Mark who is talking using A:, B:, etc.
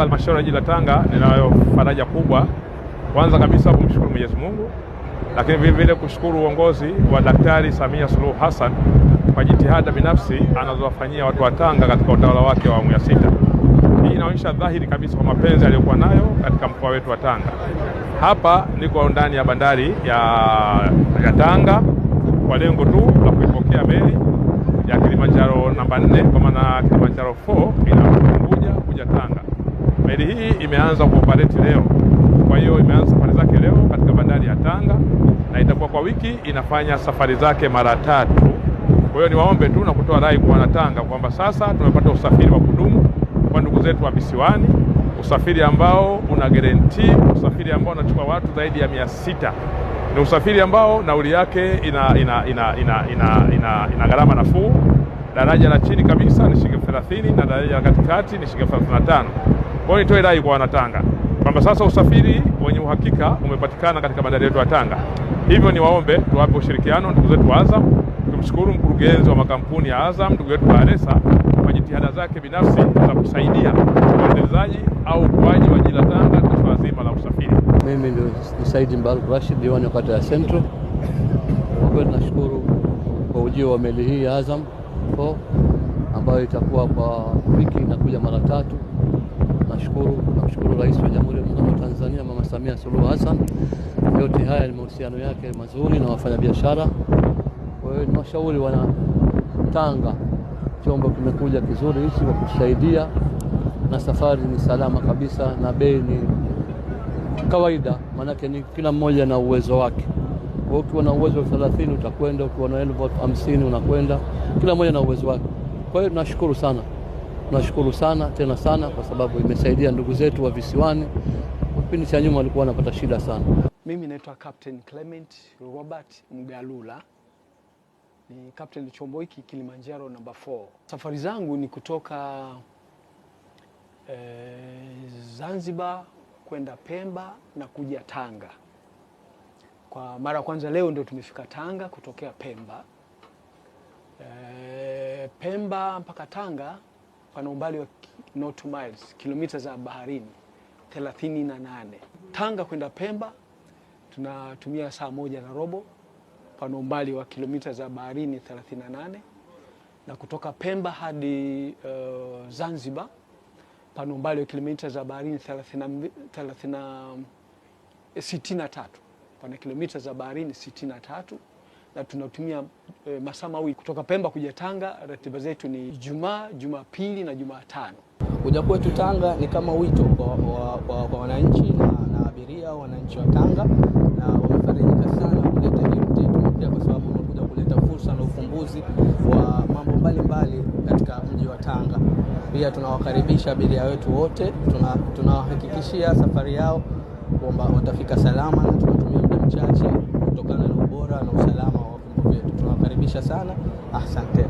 A: niaba ya halmashauri ya jiji la Tanga ninayo faraja kubwa, kwanza kabisa kumshukuru Mwenyezi Mungu, lakini vile vile kushukuru uongozi wa Daktari Samia Suluhu Hassan kwa jitihada binafsi anazowafanyia watu wa Tanga katika utawala wake wa awamu ya 6. Hii inaonyesha dhahiri kabisa kwa mapenzi aliyokuwa nayo katika mkoa wetu wa Tanga. Hapa niko ndani ya bandari ya Tanga kwa lengo tu la kuipokea meli ya Kilimanjaro namba 4, kwa maana Kilimanjaro 4 inakuja kuja Tanga. Meli hii imeanza kuoperate leo. Kwa hiyo imeanza safari zake leo katika bandari ya Tanga na itakuwa kwa wiki inafanya safari zake mara 3. Kwa hiyo niwaombe tu na kutoa rai kwa Wanatanga kwamba sasa tumepata usafiri wa kudumu kwa ndugu zetu wa visiwani, usafiri ambao una guarantee, usafiri ambao unachukua watu zaidi ya 600. Ni usafiri ambao nauli yake ina gharama nafuu. Daraja la chini kabisa ni shilingi 30 na daraja la katikati ni shilingi 35. Kwa hiyo nitoe rai kwa Wanatanga kwamba sasa usafiri wenye uhakika umepatikana katika bandari yetu ya Tanga. Hivyo niwaombe tuwape ushirikiano ndugu zetu wa Azam. Tumshukuru mkurugenzi wa makampuni ya Azam ndugu yetu Baresa kwa jitihada zake binafsi za kusaidia uendelezaji au ukuaji wa jiji la Tanga kwa swala zima la usafiri.
B: Mimi ndio Said Mbaruk Rashid, diwani wa kata ya Central. Kwa tunashukuru kwa ujio wa meli hii ya Azam 4 ambayo itakuwa kwa wiki inakuja mara 3. Tunamshukuru Rais wa Jamhuri ya Muungano wa Tanzania Mama Samia Suluhu Hassan. Yote haya ni mahusiano yake mazuri na wafanyabiashara. Kwa hiyo tunashauri wana Tanga, chombo kimekuja kizuri hichi kwa kusaidia, na safari ni salama kabisa na bei ni kawaida, maana ni kila mmoja na uwezo wake. Kwa hiyo ukiwa na uwezo wa 30 utakwenda, ukiwa na 50 unakwenda, kila mmoja na uwezo wake. Kwa hiyo tunashukuru sana tena sana kwa sababu imesaidia ndugu zetu wa visiwani. Kipindi cha nyuma walikuwa wanapata shida sana.
C: Mimi naitwa Captain Clement Robert Mgalula. Ni captain chombo hiki Kilimanjaro namba 4. Safari zangu ni kutoka Zanzibar kwenda Pemba na kuja Tanga. Kwa mara ya kwanza leo ndio tumefika Tanga kutokea Pemba. Pemba mpaka Tanga pana umbali wa nautical miles, kilomita za baharini 38. Tanga kwenda Pemba tunatumia saa 1.5. Pana umbali wa kilomita za baharini 38, na kutoka Pemba hadi Zanzibar pana umbali wa kilomita za baharini 63. Pana kilomita za baharini 63 na tunatumia masaa mawili. Kutoka Pemba kuja Tanga ratiba zetu ni Ijumaa, Jumapili na Jumatano.
D: Kuja kwetu Tanga ni kama wito kwa wananchi na abiria wananchi wa Tanga, na wamefarijika sana kuleta hii pia kwa sababu unakuja kuleta fursa na ufumbuzi wa mambo mbalimbali katika mji wa Tanga. Pia tunawakaribisha abiria wetu wote, tunawahakikishia safari yao kwamba watafika salama, na tunatumia muda mchache kutokana na ubora na usalama wa vyombo vyetu. Tunawakaribisha sana. Asante.